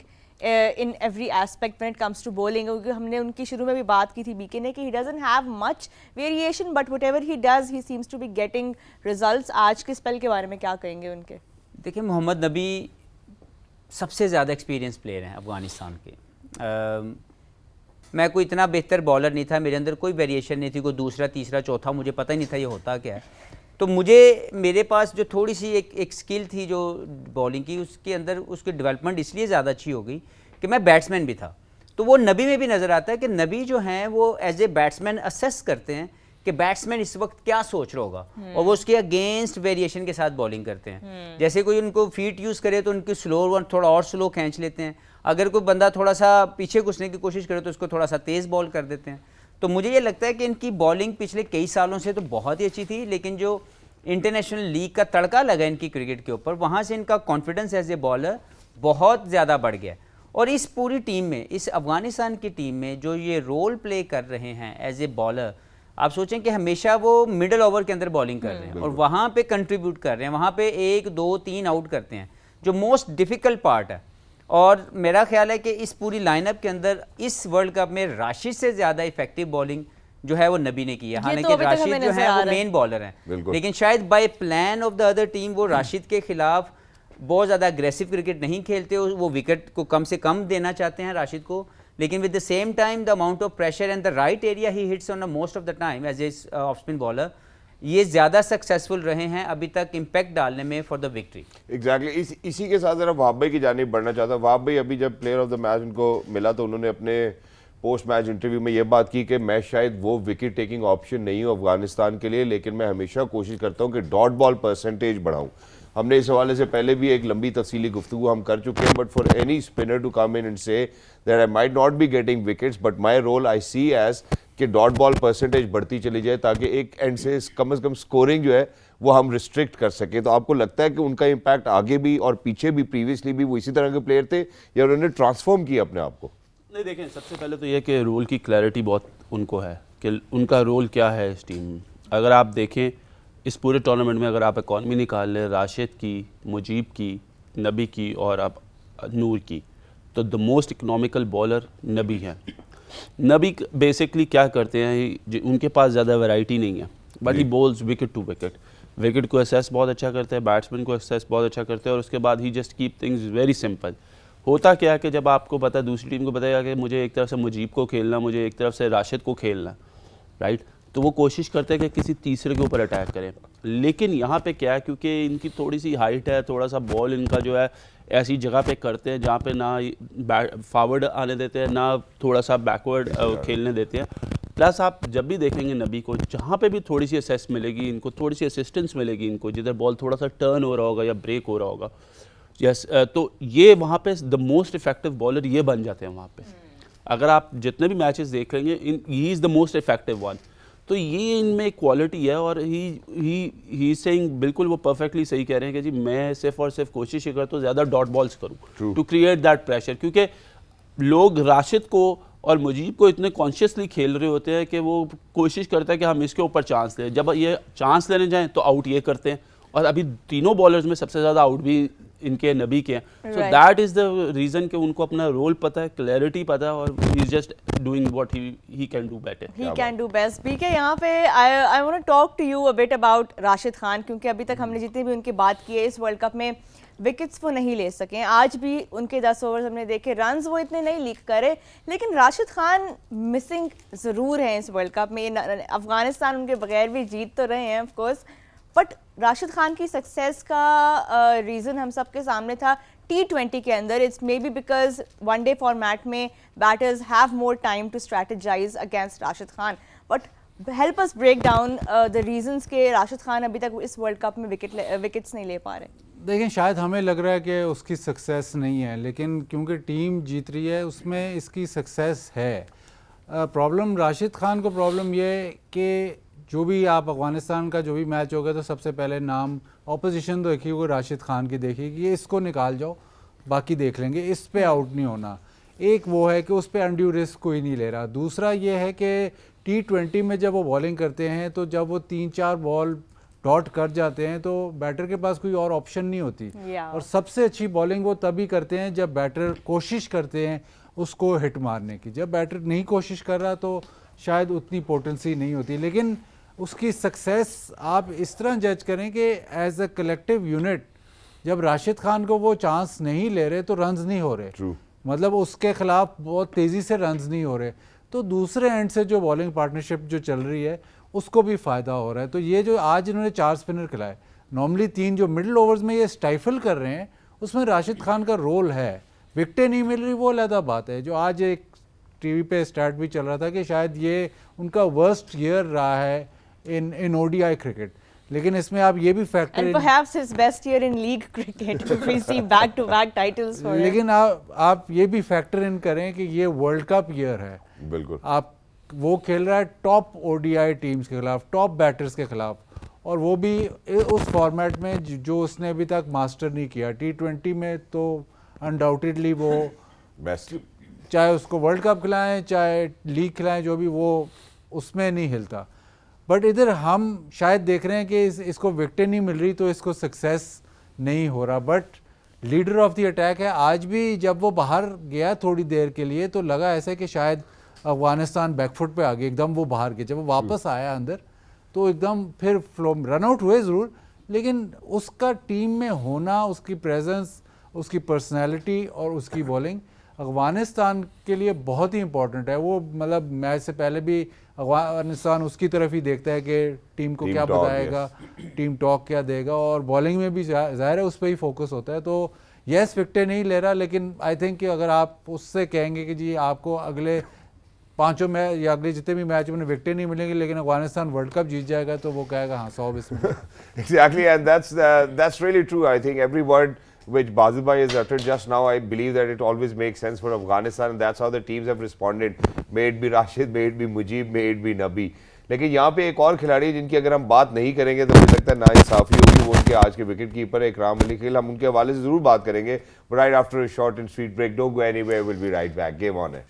in every aspect when it comes to bowling. क्योंकि हमने उनकी शुरू में भी बात की थी बीके ने कि he doesn't have much variation but whatever he does he seems to be getting results. आज के स्पेल के बारे में क्या कहेंगे उनके? देखिए, मोहम्मद नबी सबसे ज़्यादा एक्सपीरियंस प्लेयर हैं अफ़गानिस्तान के। मैं कोई इतना बेहतर बॉलर नहीं था, मेरे अंदर कोई वेरिएशन नहीं थी, कोई दूसरा तीसरा चौथा, मुझे पता ही नहीं था ये होता क्या है। तो मेरे पास जो थोड़ी सी एक स्किल थी जो बॉलिंग की, उसके अंदर उसकी डेवलपमेंट इसलिए ज़्यादा अच्छी हो गई कि मैं बैट्समैन भी था। तो वो नबी में भी नज़र आता है कि नबी जो हैं वो एज ए बैट्समैन असेस करते हैं कि बैट्समैन इस वक्त क्या सोच रहा होगा, और वो उसके अगेंस्ट वेरिएशन के साथ बॉलिंग करते हैं। जैसे कोई उनको फीट यूज़ करे तो उनकी स्लो थोड़ा और स्लो खींच लेते हैं, अगर कोई बंदा थोड़ा सा पीछे घुसने की कोशिश करे तो उसको थोड़ा सा तेज़ बॉल कर देते हैं। तो मुझे ये लगता है कि इनकी बॉलिंग पिछले कई सालों से तो बहुत ही अच्छी थी, लेकिन जो इंटरनेशनल लीग का तड़का लगा इनकी क्रिकेट के ऊपर, वहाँ से इनका कॉन्फिडेंस एज ए बॉलर बहुत ज़्यादा बढ़ गया। और इस पूरी टीम में, इस अफ़गानिस्तान की टीम में जो ये रोल प्ले कर रहे हैं एज ए बॉलर, आप सोचें कि हमेशा वो मिडल ओवर के अंदर बॉलिंग कर रहे हैं और वहाँ पे कंट्रीब्यूट कर रहे हैं, वहाँ पे 1 2 3 आउट करते हैं, जो मोस्ट डिफ़िकल्ट पार्ट है। और मेरा ख्याल है कि इस पूरी लाइनअप के अंदर इस वर्ल्ड कप में राशिद से ज़्यादा इफेक्टिव बॉलिंग जो है वो नबी ने की है। हालांकि राशिद जो है वो मेन बॉलर हैं, लेकिन शायद by plan of the other team वो राशिद के खिलाफ बहुत ज़्यादा अग्रेसिव क्रिकेट नहीं खेलते, वो विकेट को कम से कम देना चाहते हैं राशिद को, लेकिन with the same time the amount of pressure and the right area he hits on most of the time as a off spin bowler, ये ज़्यादा सक्सेसफुल रहे हैं अभी तक इम्पैक्ट डालने में फॉर द विक्ट्री। एग्जैक्टली इसी के साथ जरा वहाब भाई की जानिब बढ़ना चाहता हूँ। वहाब भाई अभी जब प्लेयर ऑफ द मैच उनको मिला तो उन्होंने अपने पोस्ट मैच इंटरव्यू में ये बात की कि मैं शायद वो विकेट टेकिंग ऑप्शन नहीं हूँ अफगानिस्तान के लिए, लेकिन मैं हमेशा कोशिश करता हूँ कि डॉट बॉल परसेंटेज बढ़ाऊँ। हमने इस हवाले से पहले भी एक लंबी तफसीली गुफ्तगू हम कर चुके हैं, but for any spinner to come in and say that I might not be getting wickets but my role I see as कि डॉट बॉल परसेंटेज बढ़ती चली जाए ताकि एक एंड से कम स्कोरिंग जो है वो हम रिस्ट्रिक्ट कर सकें। तो आपको लगता है कि उनका इम्पैक्ट आगे भी और पीछे भी प्रीवियसली भी वो इसी तरह के प्लेयर थे या उन्होंने ट्रांसफॉर्म किया अपने आप को? नहीं, देखें, सबसे पहले तो ये कि रोल की क्लैरिटी बहुत उनको है कि उनका रोल क्या है इस टीम में। अगर आप देखें इस पूरे टूर्नामेंट में, अगर आप इकॉनमी निकाल लें राशिद की, मुजीब की, नबी की और आप नूर की, तो द मोस्ट इकनॉमिकल बॉलर नबी हैं। नबी बेसिकली क्या करते हैं, उनके पास ज़्यादा वैरायटी नहीं है, but he bowls wicket to wicket. Wicket को असेस बहुत अच्छा करते हैं, बैट्समैन को असेस बहुत अच्छा करते हैं, और उसके बाद he just keep things very simple. होता क्या है कि जब आपको पता, दूसरी टीम को बताया कि मुझे एक तरफ से मुजीब को खेलना, मुझे एक तरफ से राशिद को खेलना, राइट, तो वो कोशिश करते हैं कि किसी तीसरे के ऊपर अटैक करें। लेकिन यहाँ पे क्या है, क्योंकि इनकी थोड़ी सी हाइट है, थोड़ा सा बॉल इनका जो है ऐसी जगह पे करते हैं जहाँ पे ना फॉरवर्ड आने देते हैं ना थोड़ा सा बैकवर्ड खेलने देते हैं। प्लस आप जब भी देखेंगे नबी को, जहाँ पे भी थोड़ी सी असेस मिलेगी इनको, थोड़ी सी असिस्टेंस मिलेगी इनको, जिधर बॉल थोड़ा सा टर्न हो रहा होगा या ब्रेक हो रहा होगा, यस, तो ये वहाँ पे द मोस्ट इफेक्टिव बॉलर ये बन जाते हैं वहाँ पे। अगर आप जितने भी मैचेस देख लेंगे, he is the most effective one. तो ये इनमें क्वालिटी है, और ही सेइंग, बिल्कुल वो परफेक्टली सही कह रहे हैं कि जी मैं सिर्फ और सिर्फ कोशिश ही करता हूँ ज़्यादा डॉट बॉल्स करूँ टू क्रिएट दैट प्रेशर, क्योंकि लोग राशिद को और मुजीब को इतने कॉन्शियसली खेल रहे होते हैं कि वो कोशिश करता है कि हम इसके ऊपर चांस लें। जब ये चांस लेने जाएं तो आउट ये करते हैं, और अभी तीनों बॉलर्स में सबसे ज़्यादा आउट भी इनके नबी के हैं। So that is the reason कि उनको अपना रोल पता है, क्लैरिटी पता है, और he is just doing what he can do better. He can do best. BK, यहाँ पे I want to talk to you a bit about Rashid Khan, क्योंकि अभी तक हमने जितनी भी उनकी बात की है, इस वर्ल्ड कप में विकेट्स वो नहीं ले सके। आज भी उनके 10 ओवर्स हमने देखे, रन्स वो इतने नहीं लीक करे, लेकिन राशिद खान मिसिंग ज़रूर हैं इस वर्ल्ड कप में। अफगानिस्तान उनके बगैर भी जीत तो रहे हैं of course, but Rashid Khan की सक्सेस का रीज़न हम सबके सामने था T20 के अंदर। It's maybe because one day format में batters have more time to strategize against Rashid Khan, but help us break down the reasons के राशिद खान अभी तक इस वर्ल्ड कप में विकेट्स नहीं ले पा रहे। देखिए, शायद हमें लग रहा है कि उसकी सक्सेस नहीं है, लेकिन क्योंकि टीम जीत रही है उसमें इसकी सक्सेस है। प्रॉब्लम राशिद खान को प्रॉब्लम ये है कि जो भी आप अफगानिस्तान का जो भी मैच होगा तो सबसे पहले नाम ऑपोजिशन तो देखिए वो राशिद खान की देखिए कि इसको निकाल जाओ, बाकी देख लेंगे, इस पे आउट नहीं होना। एक वो है कि उस पर अनड्यू रिस्क कोई नहीं ले रहा। दूसरा ये है कि T20 में जब वो बॉलिंग करते हैं तो जब वो 3-4 बॉल डॉट कर जाते हैं तो बैटर के पास कोई और ऑप्शन नहीं होती, और सबसे अच्छी बॉलिंग वो तभी करते हैं जब बैटर कोशिश करते हैं उसको हिट मारने की। जब बैटर नहीं कोशिश कर रहा तो शायद उतनी पोटेंसी नहीं होती। लेकिन उसकी सक्सेस आप इस तरह जज करें कि एज अ कलेक्टिव यूनिट जब राशिद खान को वो चांस नहीं ले रहे तो रन्स नहीं हो रहे, मतलब उसके खिलाफ बहुत तेज़ी से रन्स नहीं हो रहे। तो दूसरे एंड से जो बॉलिंग पार्टनरशिप जो चल रही है उसको भी फ़ायदा हो रहा है। तो ये जो आज इन्होंने 4 स्पिनर खिलाए, नॉर्मली 3 जो मिडिल ओवर्स में ये स्टाइफल कर रहे हैं, उसमें राशिद खान का रोल है। विकटें नहीं मिल रही वो अलग बात है। जो आज एक टीवी पे स्टैट भी चल रहा था कि शायद ये उनका वर्स्ट ईयर रहा है इन ओडीआई क्रिकेट, लेकिन इसमें आप ये भी factor And perhaps his best year in league cricket if we see back-to-back titles for him. लेकिन आप ये भी फैक्टर इन करें कि ये वर्ल्ड कप ईयर है। बिल्कुल। आप वो खेल रहा है टॉप ओडीआई टीम्स के खिलाफ, टॉप बैटर्स के खिलाफ, और वो भी उस फॉर्मेट में जो उसने अभी तक मास्टर नहीं किया। T20 में तो अनडाउटेडली वो बेस्ट, चाहे उसको वर्ल्ड कप खिलाएं चाहे लीग खिलाएं, जो भी वो उसमें नहीं हिलता। बट इधर हम शायद देख रहे हैं कि इसको विकटें नहीं मिल रही तो इसको सक्सेस नहीं हो रहा। But leader of the attack है। आज भी जब वो बाहर गया थोड़ी देर के लिए तो लगा ऐसे कि शायद अफगानिस्तान बैकफुट पे आ गई, एकदम वो बाहर गया। जब वो वापस आया अंदर तो एकदम फिर फ्लो, रन आउट हुए ज़रूर, लेकिन उसका टीम में होना, उसकी प्रेजेंस, उसकी पर्सनैलिटी और उसकी बॉलिंग अफगानिस्तान के लिए बहुत ही इंपॉर्टेंट है। वो मतलब मैच से पहले भी अफगानिस्तान उसकी तरफ ही देखता है कि टीम को क्या बताएगा, टीम टॉक क्या देगा, और बॉलिंग में भी ज़ाहिर है उस पर ही फोकस होता है। तो यस विकटें नहीं ले रहा, लेकिन आई थिंक कि अगर आप उससे कहेंगे कि जी आपको अगले 5 मैच या अगले जितने भी मैच में विकटें नहीं मिलेंगी लेकिन अफगानिस्तान वर्ल्ड कप जीत जाएगा, तो वो कहेगा हाँ 100 इसमें। Exactly, and that's really true. I think every word which Basil Bhai has uttered just now, I believe that it always makes sense for Afghanistan, and that's how the teams have responded. May it be Rashid, may it be Mujib, may it be Nabi. लेकिन यहाँ पे एक और खिलाड़ी जिनकी अगर हम बात नहीं करेंगे तो मुझे लगता है नाइंसाफी होगी, वो उनके आज के विकेट कीपर है इकराम अली खिल। हम उनके हवाले से जरूर बात करेंगे, but right after a short and sweet break. Don't go anywhere, will be right back. Game on है।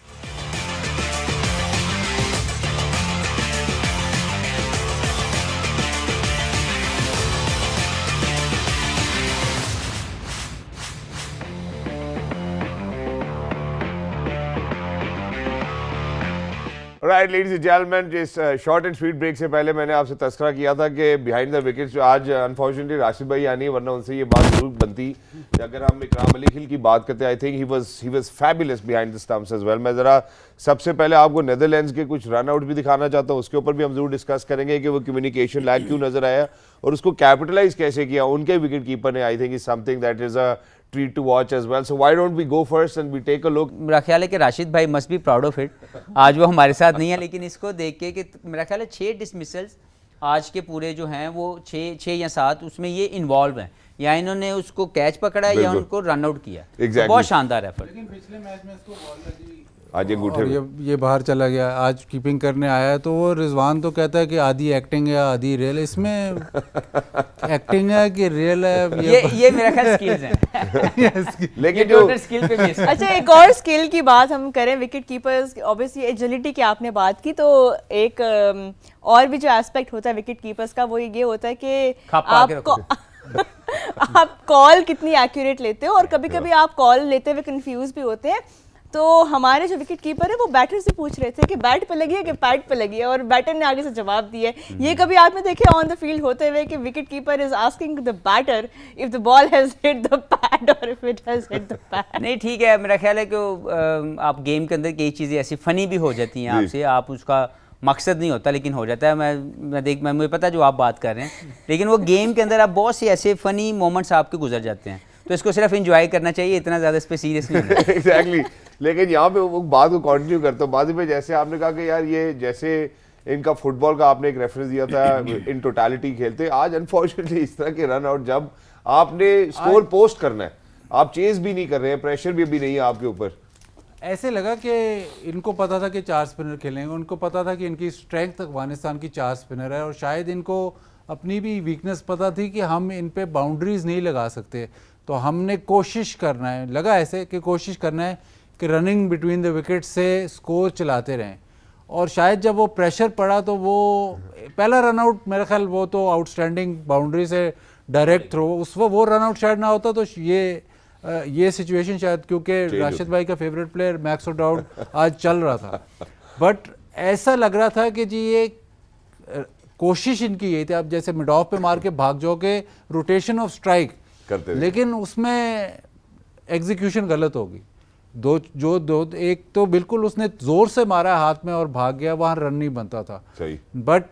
राइट लेडीज एंड जेंटलमैन, इस शॉर्ट एंड स्वीट ब्रेक से पहले मैंने आपसे तस्करा किया था कि बिहाइंड द विकेट्स आज अनफॉर्चुनेटली राशिद भाई आनी, वरना उनसे ये बात जरूर बनती। अगर हम इकराम अली खिल की बात करते हैं, I think he was fabulous behind the stumps as well. मैं जरा सबसे पहले आपको नेदरलैंड्स के कुछ रन आउट भी दिखाना चाहता हूँ, उसके ऊपर भी हम जरूर डिस्कस करेंगे कि वो कम्युनिकेशन लैग क्यों नजर आया और उसको कैपिटलाइज कैसे किया उनके विकेट कीपर ने। I think is something that is a treat to watch as well. So why don't we go first and we take a look? मेरा ख्याल है कि राशिद भाई must be proud of it. आज वो हमारे साथ नहीं है, लेकिन इसको देख के कि मेरा ख्याल है 6 डिसमिसल्स आज के पूरे जो हैं वो 6 या 7 उसमें ये इन्वॉल्व हैं, या इन्होंने उसको कैच पकड़ा या उनको रन आउट किया। Exactly. तो बहुत शानदार एफर्ट। लेकिन पिछले मैच में इसको बॉल लगी आज ये अंगूठे और ये बाहर चला गया। आज कीपिंग करने आया तो वो रिजवान तो कहता है कि आधी एक्टिंग है आधी रियल। इसमें एक्टिंग है कि रियल है, ये मेरा ख्याल स्किल्स हैं। लेकिन जो स्किल पे बेस। अच्छा, एक और स्किल की बात हम करें, विकेट कीपर्स ऑब्वियसली एजिलिटी की आपने बात की, तो एक और भी जो एस्पेक्ट होता है विकेट कीपर्स का वो ये होता है कि आप कॉल कितनी एक्यूरेट लेते हो, और कभी कभी आप कॉल लेते हुए कंफ्यूज भी होते हैं। तो हमारे जो विकेट कीपर है वो बैटर से पूछ रहे थे कि बैट पे लगी है कि पैड पे लगी है, और बैटर ने आगे से जवाब दिया है। ये कभी आपने देखे ऑन द फील्ड होते हुए कि wicket keeper is asking the batter if the ball has hit the pad और if it has hit the pad? नहीं, ठीक है, मेरा ख्याल है कि आप गेम के अंदर कई चीज़ें ऐसी फ़नी भी हो जाती हैं आपसे, आप उसका मकसद नहीं होता लेकिन हो जाता है। मैं मुझे पता है जो आप बात कर रहे हैं, लेकिन वो गेम के अंदर आप बहुत से ऐसे फ़नी मोमेंट्स आपके गुजर जाते हैं, तो इसको सिर्फ एंजॉय करना चाहिए, इतना ज़्यादा इस पर सीरियस नहीं होना। एग्जैक्टली। लेकिन यहाँ पे वो बात को कंटिन्यू करता हूँ। बाजी पे जैसे आपने कहा कि यार ये जैसे इनका फुटबॉल का आपने एक रेफरेंस दिया था, इन टोटलिटी खेलते, आज अनफॉर्चुनेटली इस तरह के रन आउट जब आपने स्कोर पोस्ट करना है, आप चेज भी नहीं कर रहे हैं, प्रेशर भी अभी नहीं है आपके ऊपर। ऐसे लगा कि इनको पता था कि 4 स्पिनर खेलेंगे, उनको पता था कि इनकी स्ट्रेंथ अफगानिस्तान की 4 स्पिनर है, और शायद इनको अपनी भी वीकनेस पता थी कि हम इन पे बाउंड्रीज नहीं लगा सकते, तो हमने कोशिश करना है, लगा ऐसे कि कोशिश करना है कि रनिंग बिटवीन द विकेट से स्कोर चलाते रहें। और शायद जब वो प्रेशर पड़ा तो वो पहला रन आउट मेरा ख्याल वो तो आउटस्टैंडिंग बाउंड्री से डायरेक्ट थ्रो, उस वो रन आउट शायद ना होता तो ये सिचुएशन शायद, क्योंकि राशिद भाई का फेवरेट प्लेयर मैक्स ओडाउड आज चल रहा था, बट ऐसा लग रहा था कि जी ये कोशिश इनकी यही थी, आप जैसे मिड ऑफ पे मार के भाग जाओ के रोटेशन ऑफ स्ट्राइक करते, लेकिन उसमें एग्जीक्यूशन गलत होगी। एक तो बिल्कुल उसने जोर से मारा हाथ में और भाग गया, वहाँ रन नहीं बनता था। सही। बट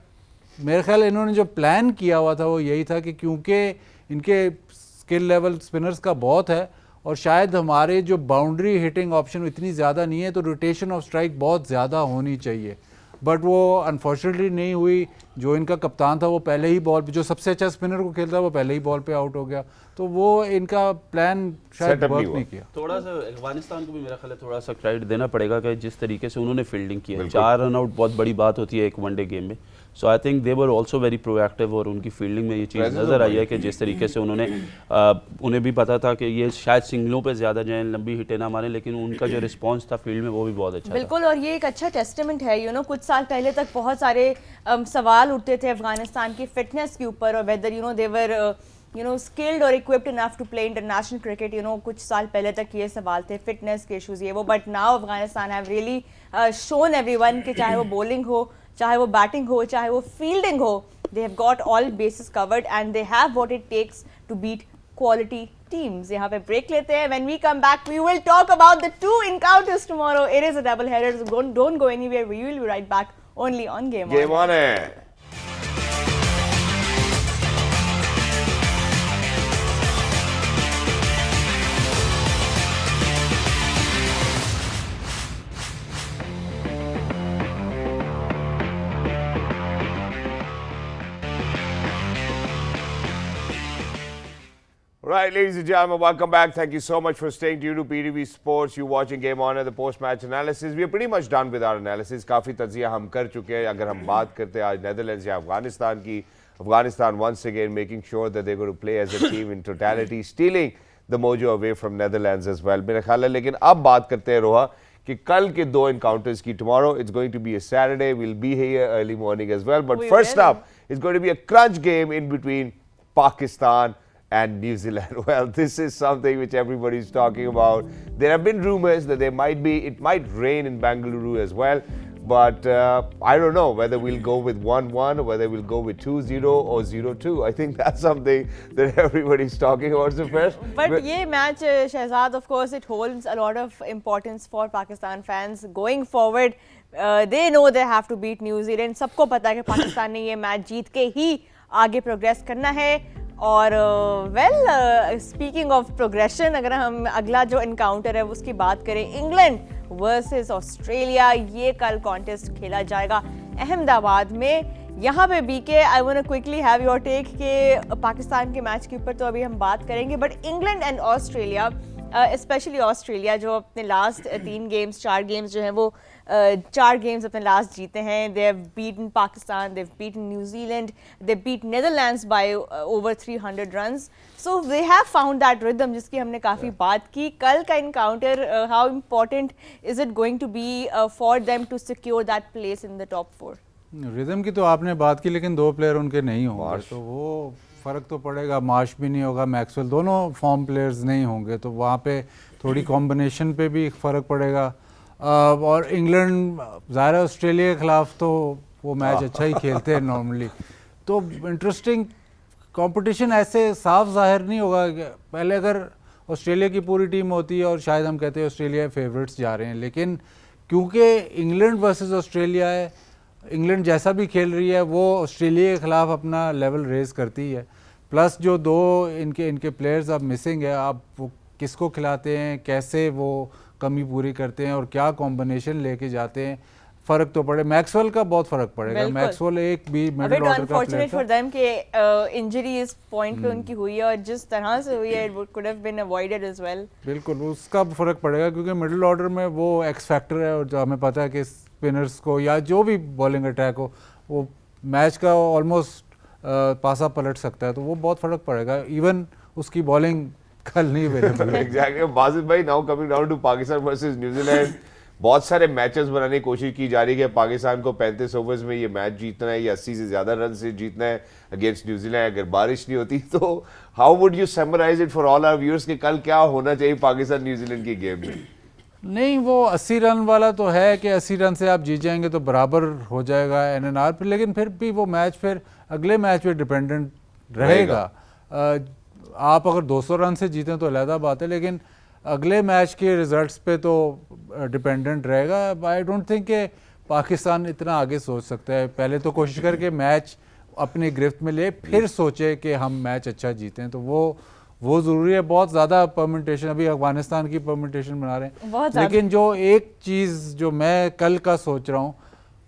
मेरे ख्याल इन्होंने जो प्लान किया हुआ था वो यही था कि क्योंकि इनके स्किल लेवल स्पिनर्स का बहुत है और शायद हमारे जो बाउंड्री हिटिंग ऑप्शन इतनी ज़्यादा नहीं है, तो रोटेशन ऑफ स्ट्राइक बहुत ज़्यादा होनी चाहिए, बट वो अनफॉर्चुनेटली नहीं हुई। जो इनका कप्तान था वो पहले ही बॉल पे, जो सबसे अच्छा स्पिनर को खेलता है वो पहले ही बॉल पे आउट हो गया, तो वो इनका प्लान शायद Setup वर्क नहीं नहीं हुआ। किया। थोड़ा सा अफगानिस्तान को भी मेरा ख्याल है थोड़ा सा क्रेडिट देना पड़ेगा कि जिस तरीके से उन्होंने फील्डिंग की है, 4 रन आउट बहुत बड़ी बात होती है एक वनडे गेम में। So I think they were also very proactive और उनकी फील्डिंग में ये चीज़ Presence नज़र तो आई है कि जिस तरीके से उन्होंने उन्हें भी पता था कि ये शायद सिंगलों पे ज़्यादा जाएं, लंबी हिटें ना मारें, लेकिन उनका जो रिस्पॉन्स था फील्ड में वो भी बहुत अच्छा था। बिल्कुल, और ये एक अच्छा टेस्टामेंट है, कुछ साल पहले तक बहुत सारे सवाल उठते थे अफगानिस्तान की फिटनेस के ऊपर और whether they were skilled or equipped enough to play international cricket. कुछ साल पहले तक ये सवाल थे, फिटनेस के इश्यूज ये वो, but now Afghanistan have really shown everyone कि चाहे वो बॉलिंग हो, चाहे वो बैटिंग हो, चाहे वो फील्डिंग हो, they have got all bases covered and they have what it takes to beat quality teams. यहाँ पे ब्रेक लेते हैं. When we come back, we will talk about the 2 encounters tomorrow. It is a double header, so don't go anywhere. We will be right back only on Game On. Game On है। Right, ladies and gentlemen, welcome back. Thank you so much for staying tuned to PTV Sports. You watching Game On at the post-match analysis. We are pretty much done with our analysis. काफ़ी तज्जिया हम कर चुके हैं. अगर हम बात करते हैं आज नेदरलैंड्स या अफगानिस्तान की, Afghanistan once again making sure that they're going to play as a team in totality, stealing the mojo away from Netherlands as well. मेरा ख्याल है, लेकिन अब बात करते हैं रोहा कि कल के 2 encounters की. Tomorrow it's going to be a Saturday. We'll be here early morning as well. But first up, it's going to be a crunch game in between Pakistan and New Zealand. Well, this is something which everybody's talking about. There have been rumors that it might rain in Bengaluru as well. But I don't know whether we'll go with 1-1 or whether we'll go with 2-0 or 0-2. I think that's something that everybody's talking about. So first, but ये match, Shehzad, of course, it holds a lot of importance for Pakistan fans going forward. They know they have to beat New Zealand. सबको पता है कि पाकिस्तान ने ये match जीत के ही आगे progress करना है. और स्पीकिंग ऑफ प्रोग्रेशन, अगर हम अगला जो इनकाउंटर है उसकी बात करें, इंग्लैंड वर्सेस ऑस्ट्रेलिया, ये कल कॉन्टेस्ट खेला जाएगा अहमदाबाद में. यहाँ पे BK, I want to quickly have your take के पाकिस्तान के मैच के ऊपर तो अभी हम बात करेंगे, but England and Australia, specially Australia जो अपने लास्ट 4 गेम्स जो हैं वो 4 गेम्स अपने लास्ट जीते हैं. They have beaten Pakistan, they have beaten New Zealand, they beat Netherlands by over 300 runs. So they have found that rhythm जिसकी हमने काफ़ी बात की. कल का encounter, how important is it going to be for them to secure that place in the top 4? Rhythm की तो आपने बात की, लेकिन 2 प्लेयर उनके नहीं होंगे, तो वो फ़र्क तो पड़ेगा. मार्श भी नहीं होगा, मैक्सवेल, दोनों फॉर्म प्लेयर्स नहीं होंगे, तो वहाँ पे थोड़ी कॉम्बिनेशन पे भी फ़र्क पड़ेगा. और इंग्लैंड ज़ाहिर है ऑस्ट्रेलिया के ख़िलाफ़ तो वो मैच अच्छा ही खेलते हैं नॉर्मली, तो इंटरेस्टिंग कंपटीशन ऐसे साफ ज़ाहिर नहीं होगा. पहले अगर ऑस्ट्रेलिया की पूरी टीम होती है और शायद हम कहते हैं ऑस्ट्रेलिया फेवरेट्स जा रहे हैं, लेकिन क्योंकि इंग्लैंड वर्सेस ऑस्ट्रेलिया है, इंग्लैंड जैसा भी खेल रही है वो ऑस्ट्रेलिया के ख़िलाफ़ अपना लेवल रेज करती है. प्लस जो 2 इनके प्लेयर्स अब मिसिंग है, आप वो किसको खिलाते हैं, कैसे वो कमी पूरी करते हैं और क्या कॉम्बिनेशन लेके जाते हैं, फ़र्क तो पड़े. मैक्सवेल का बहुत फ़र्क पड़ेगा. मैक्सवेल एक भी मिडिल ऑर्डर का प्लेयर फॉर देम के इंजरी इस पॉइंट पे उनकी हुई है और जिस तरह से हुई है, it could have been avoided as well. बिल्कुल, उसका फ़र्क पड़ेगा क्योंकि मिडिल ऑर्डर में वो एक्स फैक्टर है और जो हमें पता है कि स्पिनर्स को या जो भी बॉलिंग अटैक हो वो मैच का ऑलमोस्ट पासा पलट सकता है, तो वो बहुत फ़र्क पड़ेगा. इवन उसकी बॉलिंग कल नहीं अवेलेबल है. एग्जैक्टली. बासित भाई, now coming down to Pakistan versus New Zealand, बहुत सारे मैचेस बनाने की कोशिश की जा रही है. पाकिस्तान को 35 ओवर्स में ये मैच जीतना है या 80 से ज़्यादा रन से जीतना है अगेंस्ट न्यूजीलैंड. अगर बारिश नहीं होती तो how would you summarise it for all our viewers कि कल क्या होना चाहिए पाकिस्तान न्यूजीलैंड की गेम में? नहीं, वो 80 रन वाला तो है कि 80 रन से आप जीत जाएंगे तो बराबर हो जाएगा एनएनआर पर, लेकिन फिर भी वो मैच फिर अगले मैच पे डिपेंडेंट रहेगा. आप अगर 200 रन से जीतें तो अलहदा बात है, लेकिन अगले मैच के रिजल्ट्स पे तो डिपेंडेंट रहेगा। आई डोंट थिंक कि पाकिस्तान इतना आगे सोच सकता है। पहले तो कोशिश करके मैच अपनी गिरफ्त में ले, फिर सोचे कि हम मैच अच्छा जीतें, तो वो ज़रूरी है। बहुत ज़्यादा परमिटेशन, अभी अफगानिस्तान की परमिटेशन बना रहे हैं, लेकिन जो एक चीज़ जो मैं कल का सोच रहा हूँ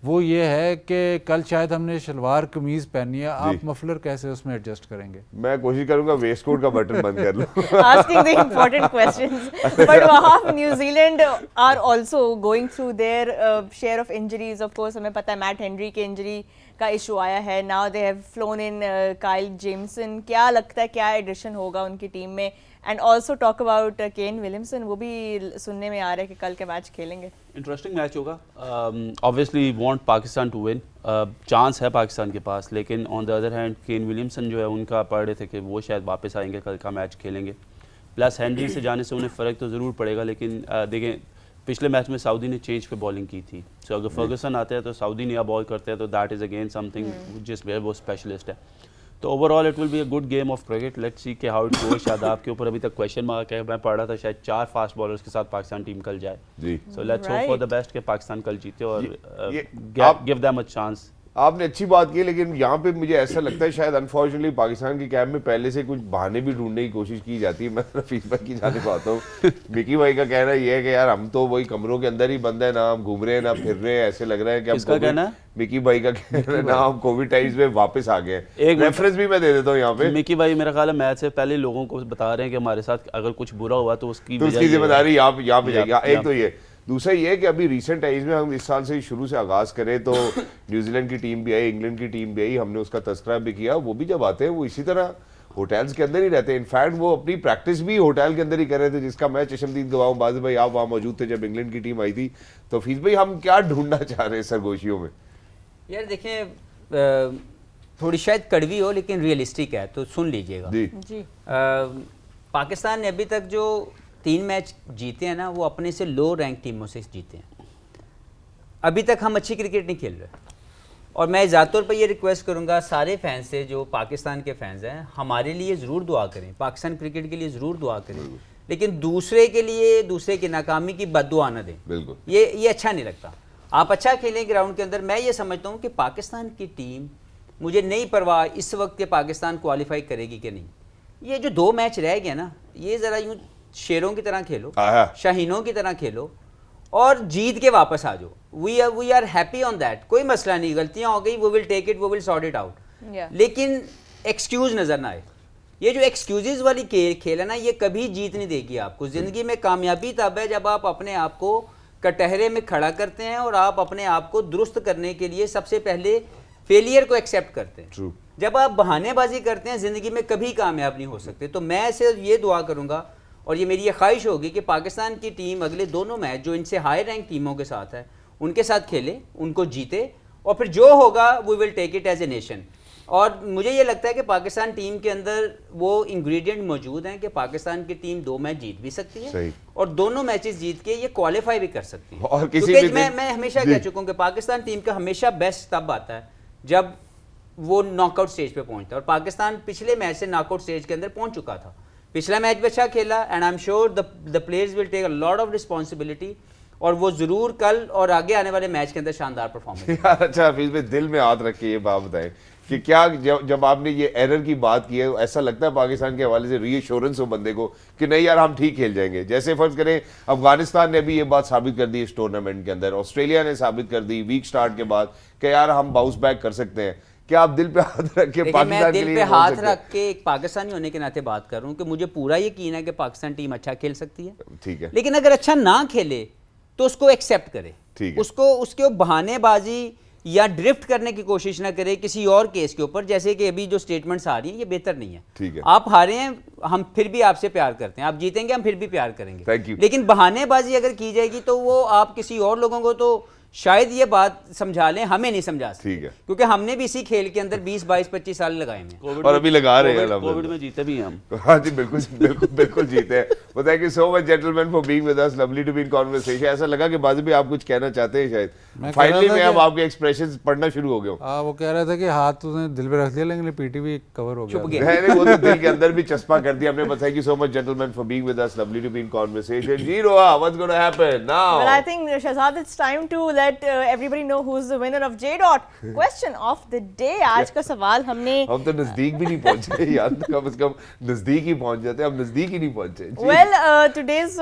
वो ये है कि कल शायद हमने शलवार कमीज़ पहनी है, आप मफलर कैसे उसमें एडजस्ट करेंगे? मैं कोशिश करूंगा वेस्ट कोट का बटन बंद कर लूं। Asking the important questions. But Wahab, New Zealand are also going through their share of injuries. Of course, हमें पता है मैट हेनरी के इंजरी का इशू आया है. Now they have flown in Kyle Jameson. क्या लगता है क्या एडिशन होगा उनकी टीम में? And also talk about Kane Williamson. वो भी सुनने में आ रहा है कि कल के मैच खेलेंगे. इंटरेस्टिंग मैच होगा। Obviously want Pakistan to win, chance है पाकिस्तान के पास, लेकिन on the other hand Kane Williamson जो है उनका पढ़ रहे थे कि वो शायद वापस आएंगे, कल का मैच खेलेंगे। प्लस हेनरी से जाने से उन्हें फ़र्क तो ज़रूर पड़ेगा, लेकिन देखें पिछले मैच में सऊदी ने चेंज पे बॉलिंग की थी, सो अगर फर्गसन आते हैं तो सऊदी नया बॉल करते हैं, तो दैट इज़ अगेन समथिंग जिसमें वो स्पेशलिस्ट है। तो overall it will be a good game of cricket, let's see के हाउ इट गोस। शायद आपके ऊपर अभी तक क्वेश्चन मार्क है, मैं पढ़ रहा था शायद 4 फास्ट बॉलर्स के साथ पाकिस्तान टीम कल जाए जी। So let's hope for the best कि पाकिस्तान कल जीते और गिव देम अ चांस। आपने अच्छी बात की, लेकिन यहाँ पे मुझे ऐसा लगता है शायद अनफॉर्चुनेटली पाकिस्तान की कैंप में पहले से कुछ बहाने भी ढूंढने की कोशिश की जाती है। मैं रफीक भाई की जाने पाता हूँ, मिकी भाई का कहना ये है कि यार हम तो वही कमरों के अंदर ही बंद है, ना हम घूम रहे हैं ना फिर रहे हैं, ऐसे लग रहा है कि किसका कहना है? मिकी भाई का कहना है ना हम कोविड टाइम्स में वापस आ गए। एक रेफरेंस भी मैं दे देता हूँ यहाँ पे। मिकी भाई मेरा ख्याल है मैच से पहले लोगों को बता रहे हैं कि हमारे साथ अगर कुछ बुरा हुआ तो उसकी जिम्मेदारी यहाँ पे जाएगी। एक तो ये, दूसरा ये है कि अभी रिसेंट टाइम्स में हम इस साल से शुरू से आगाज करें तो न्यूजीलैंड की टीम भी आई, इंग्लैंड की टीम भी आई, हमने उसका तस्करा भी किया। वो भी जब आते हैं वो इसी तरह होटल्स के अंदर ही रहते हैं। इनफैक्ट वो अपनी प्रैक्टिस भी होटल के अंदर ही कर रहे थे, जिसका मैं चशमदीद गवाह हूं। बाज़ भाई आप वहाँ मौजूद थे जब इंग्लैंड की टीम आई थी। तो फीस भाई हम क्या ढूंढना चाह रहे हैं सरगोशियों में? यार देखें, थोड़ी शायद कड़वी हो लेकिन रियलिस्टिक है, तो सुन लीजिएगा जी। पाकिस्तान ने अभी तक जो 3 मैच जीते हैं ना, वो अपने से लो रैंक टीमों से जीते हैं। अभी तक हम अच्छी क्रिकेट नहीं खेल रहे, और मैं ज़ात तौर पर ये रिक्वेस्ट करूँगा सारे फैंस से जो पाकिस्तान के फैंस हैं, हमारे लिए ज़रूर दुआ करें, पाकिस्तान क्रिकेट के लिए ज़रूर दुआ करें, लेकिन दूसरे के लिए दूसरे की नाकामी की बद्दुआ न दें। बिल्कुल, ये अच्छा नहीं लगता। आप अच्छा खेलें ग्राउंड के अंदर। मैं ये समझता हूँ कि पाकिस्तान की टीम, मुझे नहीं परवाह इस वक्त के पाकिस्तान क्वालिफाई करेगी कि नहीं। ये जो 2 मैच रह गए ना, ये ज़रा यूँ शेरों की तरह खेलो, शाहीनों की तरह खेलो और जीत के वापस आ जाओ। We are happy on that, कोई मसला नहीं। गलतियां हो गई, वो विल टेक इट, वो विल सॉर्ट इट आउट। लेकिन एक्सक्यूज नजर ना आए। ये जो एक्सक्यूजेज वाली खेल है ना, ये कभी जीत नहीं देगी आपको। जिंदगी में कामयाबी तब है जब आप अपने आप को कटहरे में खड़ा करते हैं और आप अपने आप को दुरुस्त करने के लिए सबसे पहले फेलियर को एक्सेप्ट करते हैं। True. जब आप बहानेबाजी करते हैं जिंदगी में कभी कामयाब नहीं हो सकते। तो मैं सिर्फ ये दुआ करूंगा और ये मेरी ये ख्वाहिश होगी कि पाकिस्तान की टीम अगले दोनों मैच जो इनसे हाई रैंक टीमों के साथ है उनके साथ खेले, उनको जीते, और फिर जो होगा we will take it as a nation. और मुझे ये लगता है कि पाकिस्तान टीम के अंदर वो इंग्रेडिएंट मौजूद हैं कि पाकिस्तान की टीम 2 मैच जीत भी सकती है और दोनों मैचेस जीत के ये क्वालिफाई भी कर सकती है। और किसी क्योंकि भी मैं हमेशा कह चुका हूँ कि पाकिस्तान टीम का हमेशा बेस्ट तब आता है जब वो नॉकआउट स्टेज पे पहुंचता है, और पाकिस्तान पिछले मैच से नॉकआउट स्टेज के अंदर पहुंच चुका था। पिछला मैच भी अच्छा खेला and I am sure the players will take a lot of responsibility, और वो जरूर कल और आगे आने वाले मैच के अंदर शानदार परफॉर्मेंस। अच्छा हफीज भाई, दिल में हाथ रख के ये बात बताएं कि क्या जब आपने ये एरर की बात की है, ऐसा लगता है पाकिस्तान के हवाले से रीअश्योरेंस हो बंदे को कि नहीं यार हम ठीक खेल जाएंगे? जैसे फर्ज करें अफगानिस्तान ने भी ये बात साबित कर दी इस टूर्नामेंट के अंदर, ऑस्ट्रेलिया ने साबित कर दी वीक स्टार्ट के बाद कि यार हम बाउंस बैक कर सकते हैं। क्या आप दिल पे हाथ रख के पाकिस्तान के लिए? दिल पे हाथ रख के एक पाकिस्तानी होने के नाते बात कर रहा हूँ कि मुझे पूरा यकीन है कि पाकिस्तान टीम अच्छा खेल सकती है, ठीक है, लेकिन अगर अच्छा ना खेले तो उसको एक्सेप्ट करे, ठीक है, उसको उसके बहानेबाजी या ड्रिफ्ट करने की कोशिश ना करे किसी और केस के ऊपर। जैसे कि अभी जो स्टेटमेंट्स आ रही हैं ये बेहतर नहीं है। ठीक है, आप हारे हैं, हम फिर भी आपसे प्यार करते हैं, आप जीतेंगे हम फिर भी प्यार करेंगे, थैंक यू। लेकिन बहानेबाजी अगर की जाएगी तो वो आप किसी और लोगों को तो शायद ये बात समझा लें, हमें नहीं समझा सकते, ठीक है। क्योंकि हमने भी इसी खेल के अंदर 20 22 25 साल लगाए हैं। और अभी लगा रहे हैं कोविड में जीते भी हैं हम। हाँ जी, बिल्कुल बिल्कुल बिल्कुल जीते हैं। Well, thank you so much gentlemen for being with us. Lovely to be in conversation. ऐसा लगा कि बाजी भी आप कुछ कहना चाहते हैं शायद। मैं कह रहा फाइनली था मैं कि- अब आपके एक्सप्रेशंस पढ़ना शुरू हो गया हूँ। वो कह रहा था कि हाथ तूने दिल पे रख लिया लेकिन पीटी भी कवर हो छुप गया। गया। नहीं, वो तो दिल के अंदर भी चस्पा कर दिया हमने। Thank you so much gentlemen for being with us. Lovely to be in conversation. जी Roha, what's going to happen now? Well, I think Shahzad, it's time to let everybody know who's the winner of J Dot. Question of the day. आज का सवाल हमने हम तो नजदीक भी नहीं पहुंचे यार, कम से कम नजदीक ही पहुंच जाते, हम नजदीक ही नहीं पहुंचे जी। Well, today's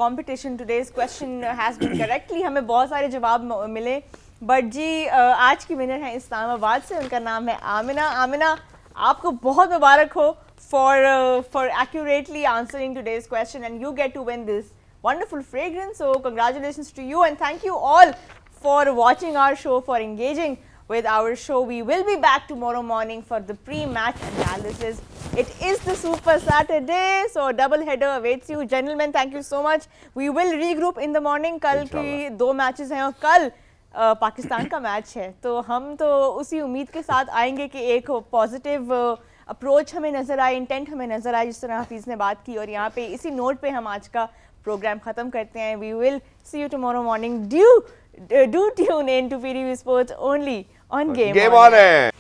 competition, today's question has been correctly. हमें बहुत सारे जवाब मिले, बट जी आज की विनर है इस्लामाबाद से, उनका नाम है आमिना। आमिना, आपको बहुत मुबारक हो for accurately answering today's question, and you get to win this wonderful fragrance. So congratulations to you, and thank you all for watching our show, for engaging with our show. We will be back tomorrow morning for the pre-match analysis. It is the Super Saturday, so double header awaits you. Gentlemen, thank you so much. We will regroup in the morning. कल की 2 matches हैं और कल पाकिस्तान का match है, तो हम तो उसी उम्मीद के साथ आएंगे कि एक पॉजिटिव अप्रोच हमें नज़र आए, इंटेंट हमें नज़र आए, जिस तरह हफीज़ ने बात की। और यहाँ पे इसी नोट पे हम आज का प्रोग्राम ख़त्म करते हैं। We will see you tomorrow morning. Do tune in to PTV Sports only on Game On. On है।